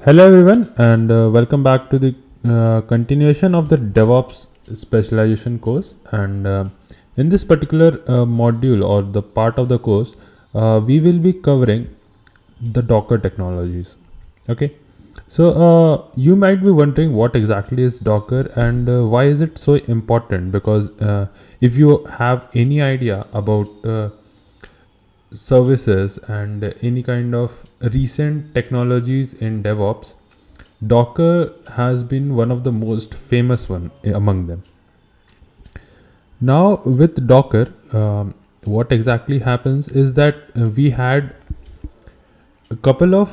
Hello, everyone, and welcome back to the continuation of the DevOps specialization course. And in this particular module or the part of the course, we will be covering the Docker technologies. Okay, so you might be wondering what exactly is Docker and why is it so important? Because if you have any idea about services and any kind of recent technologies in DevOps, Docker has been one of the most famous one among them. Now with Docker, what exactly happens is that we had a couple of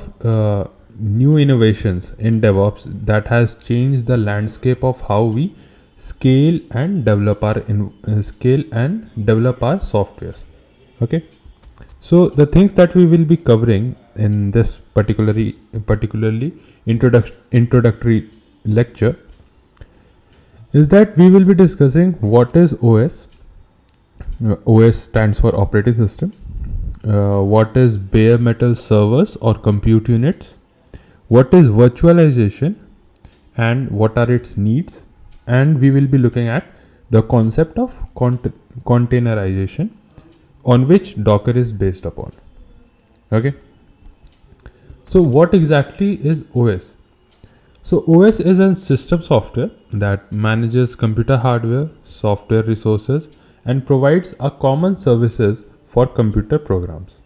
new innovations in DevOps that has changed the landscape of how we scale and develop our softwares. Okay, so the things that we will be covering in this particularly introductory lecture is that we will be discussing what is OS. OS stands for operating system. What is bare metal servers or compute units? What is virtualization and what are its needs? And we will be looking at the concept of containerization on which Docker is based upon. Okay. So what exactly is OS? So OS is a system software that manages computer hardware, software resources, and provides a common services for computer programs.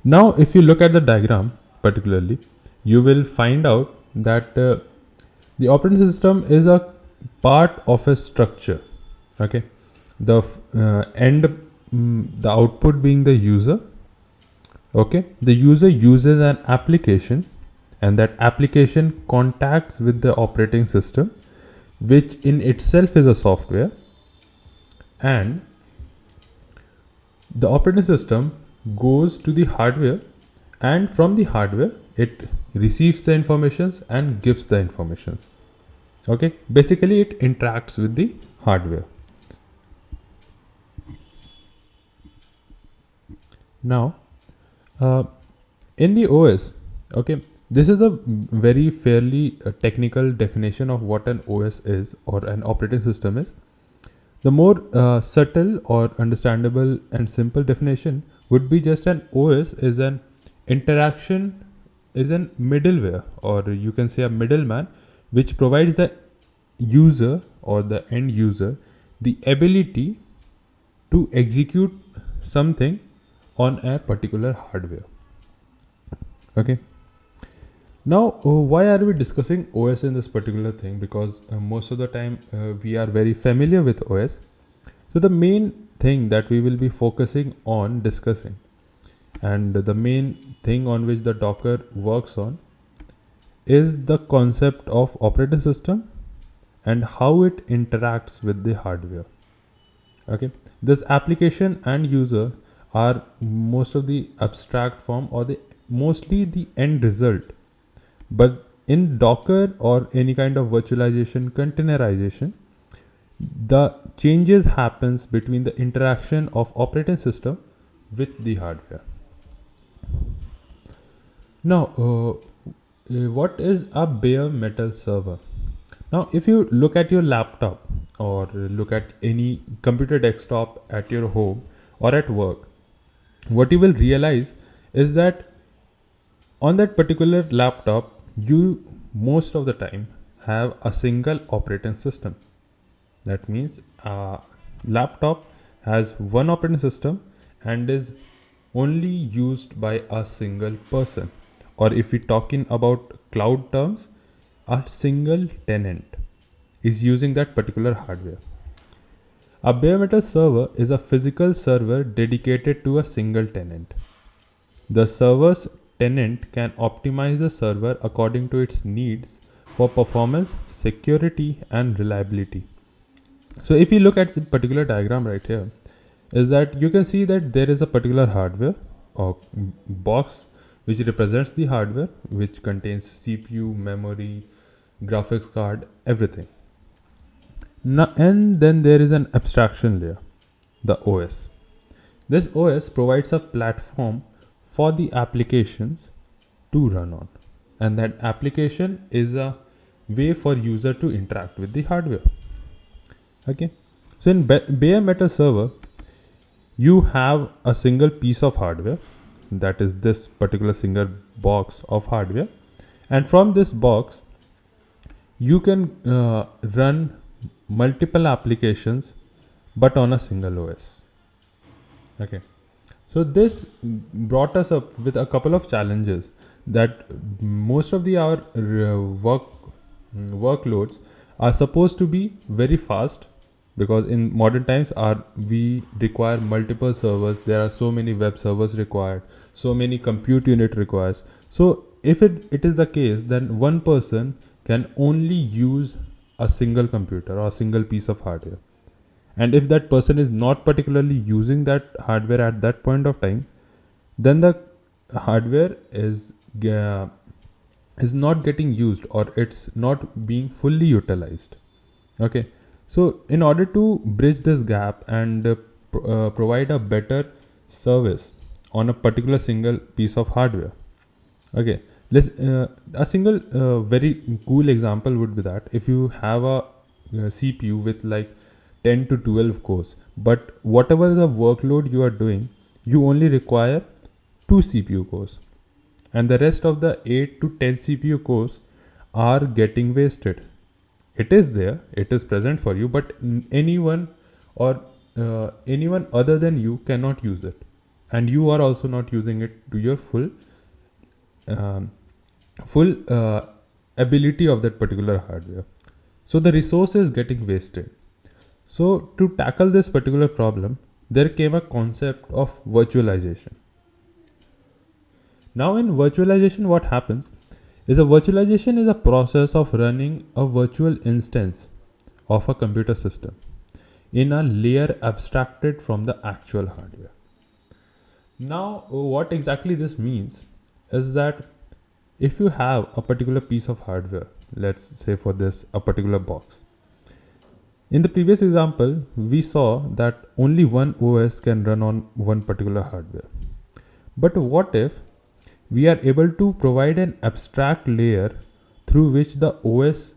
Now, if you look at the diagram particularly, you will find out that the operating system is a part of a structure. Okay, the the output being the user. Okay, the user uses an application and that application contacts with the operating system, which in itself is a software, and the operating system goes to the hardware, and from the hardware it receives the informations and gives the information. Okay, basically it interacts with the hardware. Now in the OS, okay, this is a very fairly technical definition of what an OS is or an operating system is. The more subtle or understandable and simple definition would be just an OS is an interaction, is an middleware, or you can say a middleman, which provides the user or the end user the ability to execute something on a particular hardware. Okay. Now, why are we discussing OS in this particular thing? Because most of the time we are very familiar with OS. So the main thing that we will be focusing on discussing, and the main thing on which the Docker works on, is the concept of operating system and how it interacts with the hardware. Okay, this application and user are most of the abstract form or the mostly the end result, but in Docker or any kind of virtualization containerization, the changes happens between the interaction of operating system with the hardware. Now what is a bare metal server? Now if you look at your laptop or look at any computer desktop at your home or at work, what you will realize is that on that particular laptop you most of the time have a single operating system. That means a laptop has one operating system and is only used by a single person, or if we talking about cloud terms, a single tenant is using that particular hardware. A bare metal server is a physical server dedicated to a single tenant. The server's tenant can optimize the server according to its needs for performance, security, and reliability. So if you look at the particular diagram right here, is that you can see that there is a particular hardware or box which represents the hardware, which contains CPU, memory, graphics card, everything. Now, and then there is an abstraction layer, the OS. This OS provides a platform for the applications to run on. and that application is a way for user to interact with the hardware. Okay, so in bare metal server, you have a single piece of hardware, that is this particular single box of hardware, and from this box you can run multiple applications but on a single OS. Okay, so this brought us up with a couple of challenges, that most of the our workloads are supposed to be very fast, because in modern times we require multiple servers. There are so many web servers required, so many compute unit requires. So if it is the case, then one person can only use a single computer or a single piece of hardware, and if that person is not particularly using that hardware at that point of time, then the hardware is not getting used, or it's not being fully utilized. Okay, so in order to bridge this gap and provide a better service on a particular single piece of hardware, okay, let's a single very cool example would be that if you have a CPU with like 10 to 12 cores, but whatever the workload you are doing, you only require 2 CPU cores, and the rest of the 8 to 10 CPU cores are getting wasted. It is there, it is present for you, but anyone or anyone other than you cannot use it, and you are also not using it to your full um, ability of that particular hardware. So the resource is getting wasted. So to tackle this particular problem, there came a concept of virtualization. Now in virtualization, what happens is a virtualization is a process of running a virtual instance of a computer system in a layer abstracted from the actual hardware. Now what exactly this means is that if you have a particular piece of hardware, let's say for this a particular box. In the previous example, we saw that only one OS can run on one particular hardware. But what if we are able to provide an abstract layer through which the OS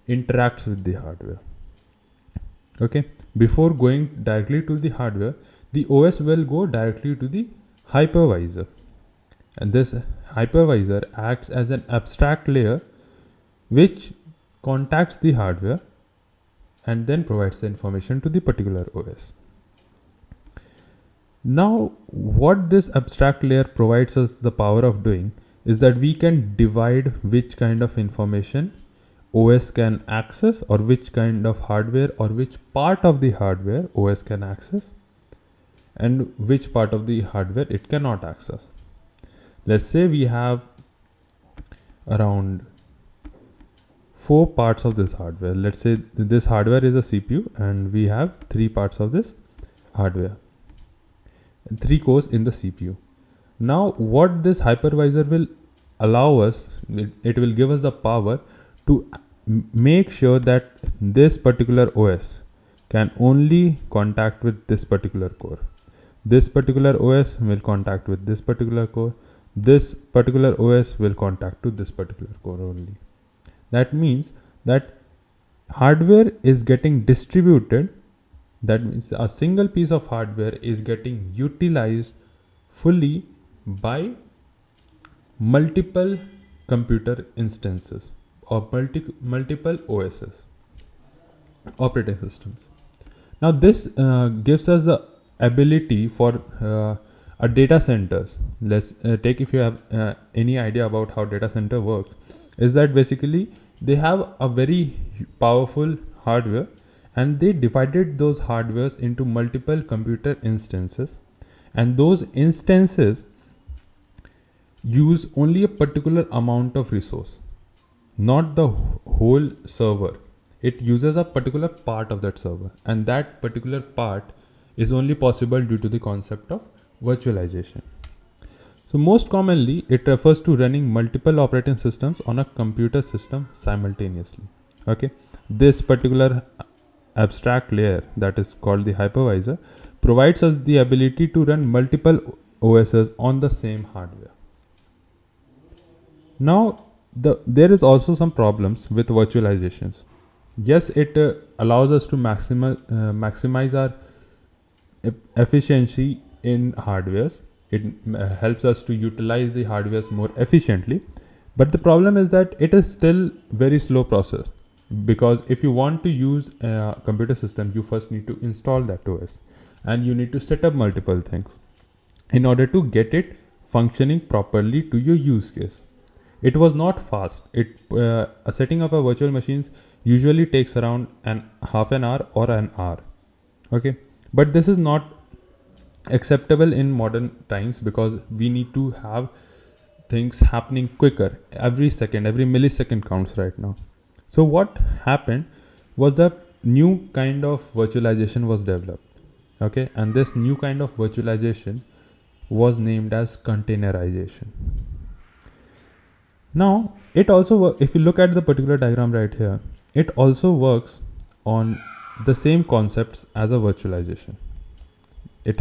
interacts with the hardware? Okay, before going directly to the hardware, the OS will go directly to the hypervisor, and this hypervisor acts as an abstract layer which contacts the hardware and then provides the information to the particular OS. Now, what this abstract layer provides us the power of doing is that we can divide which kind of information OS can access, or which kind of hardware or which part of the hardware OS can access, and which part of the hardware it cannot access. Let's say we have around 4 parts of this hardware. Let's say this hardware is a CPU and we have 3 parts of this hardware, 3 cores in the CPU. Now what this hypervisor will allow us, it will give us the power to make sure that this particular OS can only contact with this particular core. This particular OS will contact with this particular core. This particular OS will contact to this particular core only. That means that hardware is getting distributed. That means a single piece of hardware is getting utilized fully by multiple computer instances or multiple OSs, operating systems. Now this gives us the ability for a data centers. Let's take, if you have any idea about how data center works, is that basically they have a very powerful hardware, and they divided those hardwares into multiple computer instances, and those instances use only a particular amount of resource, not the whole server. It uses a particular part of that server, and that particular part is only possible due to the concept of virtualization. So most commonly it refers to running multiple operating systems on a computer system simultaneously. Okay, this particular abstract layer, that is called the hypervisor, provides us the ability to run multiple OSs on the same hardware. Now There is also some problems with virtualizations. Yes, it allows us to maximize our efficiency in hardwares. It helps us to utilize the hardwares more efficiently, but the problem is that it is still very slow process, because if you want to use a computer system, you first need to install that OS, and you need to set up multiple things in order to get it functioning properly to your use case. It was not fast. Setting up a virtual machines usually takes around an half an hour or an hour. Okay, but this is not acceptable in modern times, because we need to have things happening quicker. Every second, every millisecond counts right now. So what happened was the new kind of virtualization was developed. Okay, and this new kind of virtualization was named as containerization. Now, it also if you look at the particular diagram right here, it also works on the same concepts as a virtualization. It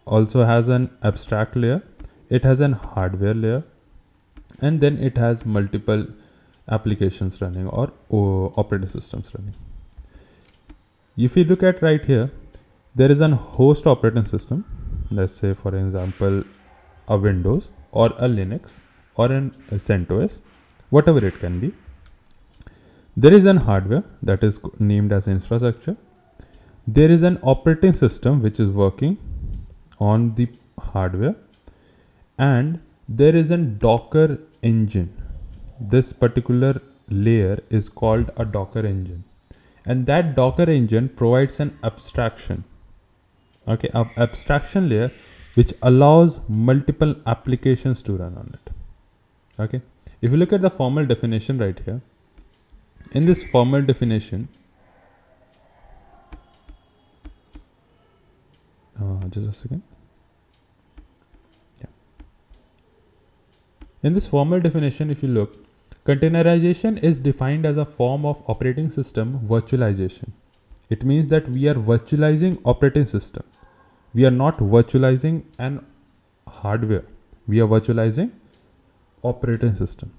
also has an abstract layer, it has an hardware layer, and then it has multiple applications running, or operating systems running. If you look at right here, there is a host operating system. Let's say, for example, a Windows or a Linux or a CentOS, whatever it can be. There is an hardware that is named as infrastructure. There is an operating system which is working on the hardware, and there is a Docker engine. This particular layer is called a Docker engine, and that Docker engine provides an abstraction. Okay, an abstraction layer which allows multiple applications to run on it. Okay, if you look at the formal definition right here, in this formal definition, just a second. Yeah. In this formal definition, if you look, containerization is defined as a form of operating system virtualization. It means that we are virtualizing operating system. We are not virtualizing an hardware. We are virtualizing operating system,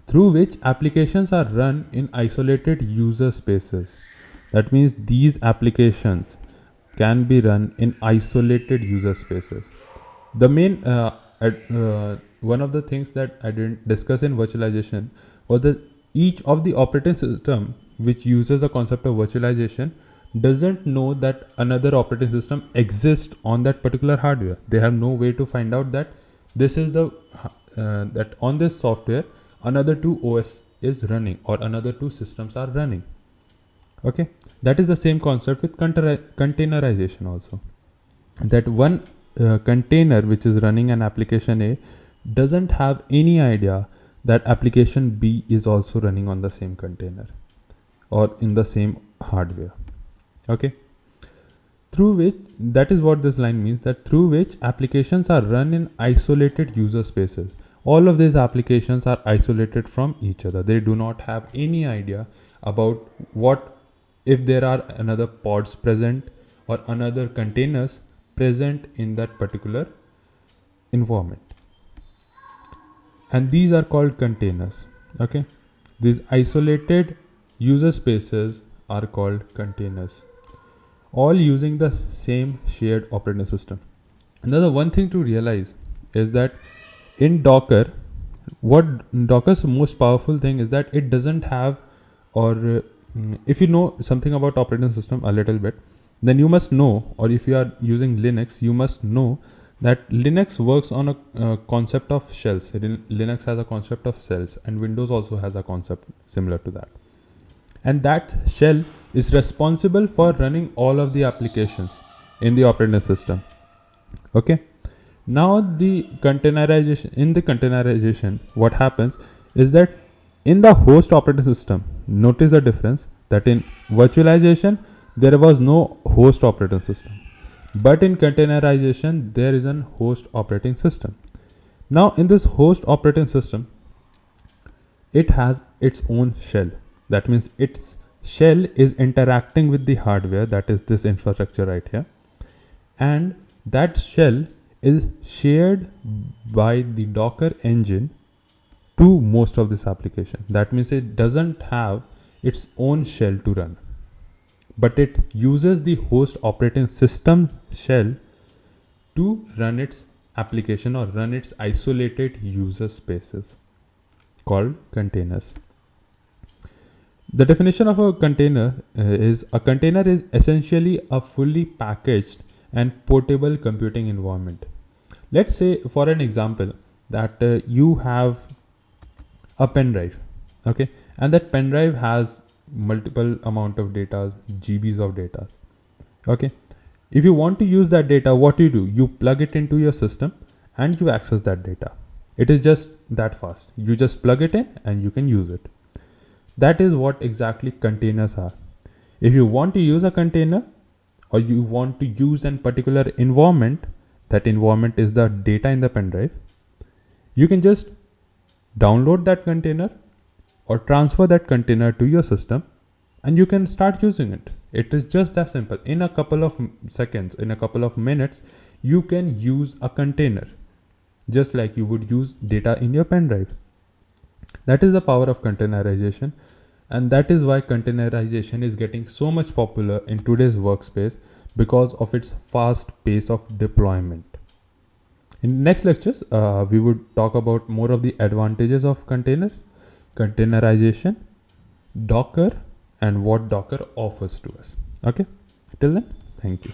through which applications are run in isolated user spaces. That means these applications can be run in isolated user spaces. The main one of the things that I didn't discuss in virtualization was that each of the operating system which uses the concept of virtualization doesn't know that another operating system exists on that particular hardware. They have no way to find out that this is the that on this software another two OS is running, or another two systems are running. Okay, that is the same concept with containerization also. That one container which is running an application A doesn't have any idea that application B is also running on the same container or in the same hardware. Okay, through which, that is what this line means, that through which applications are run in isolated user spaces. All of these applications are isolated from each other. They do not have any idea about what if there are another pods present or another containers present in that particular environment. And these are called containers. Okay, these isolated user spaces are called containers, all using the same shared operating system. Another one thing to realize is that in Docker, what Docker's most powerful thing is that it doesn't have, or if you know something about operating system a little bit, then you must know, or if you are using Linux, you must know that Linux works on a concept of shells. Linux has a concept of shells, and Windows also has a concept similar to that. And that shell is responsible for running all of the applications in the operating system. Okay, now the containerization, what happens is that in the host operating system, notice the difference, that in virtualization there was no host operating system, but in containerization there is an host operating system. Now in this host operating system, it has its own shell. That means its shell is interacting with the hardware, that is this infrastructure right here, and that shell is shared by the Docker engine to most of this application. That means it doesn't have its own shell to run, but it uses the host operating system shell to run its application or run its isolated user spaces called containers. The definition of a container is a container is essentially a fully packaged and portable computing environment. Let's say, for an example, that you have a pen drive, okay, and that pen drive has multiple amount of data, GBs of data, okay. If you want to use that data, what do? You plug it into your system and you access that data. It is just that fast. You just plug it in and you can use it. That is what exactly containers are. If you want to use a container or you want to use a particular environment, that environment is the data in the pen drive, you can just download that container or transfer that container to your system and you can start using it. It is just that simple. In a couple of seconds, in a couple of minutes, you can use a container just like you would use data in your pen drive. That is the power of containerization, and that is why containerization is getting so much popular in today's workspace because of its fast pace of deployment. In next lectures, we would talk about more of the advantages of containerization, Docker, and what Docker offers to us. Okay, till then, thank you.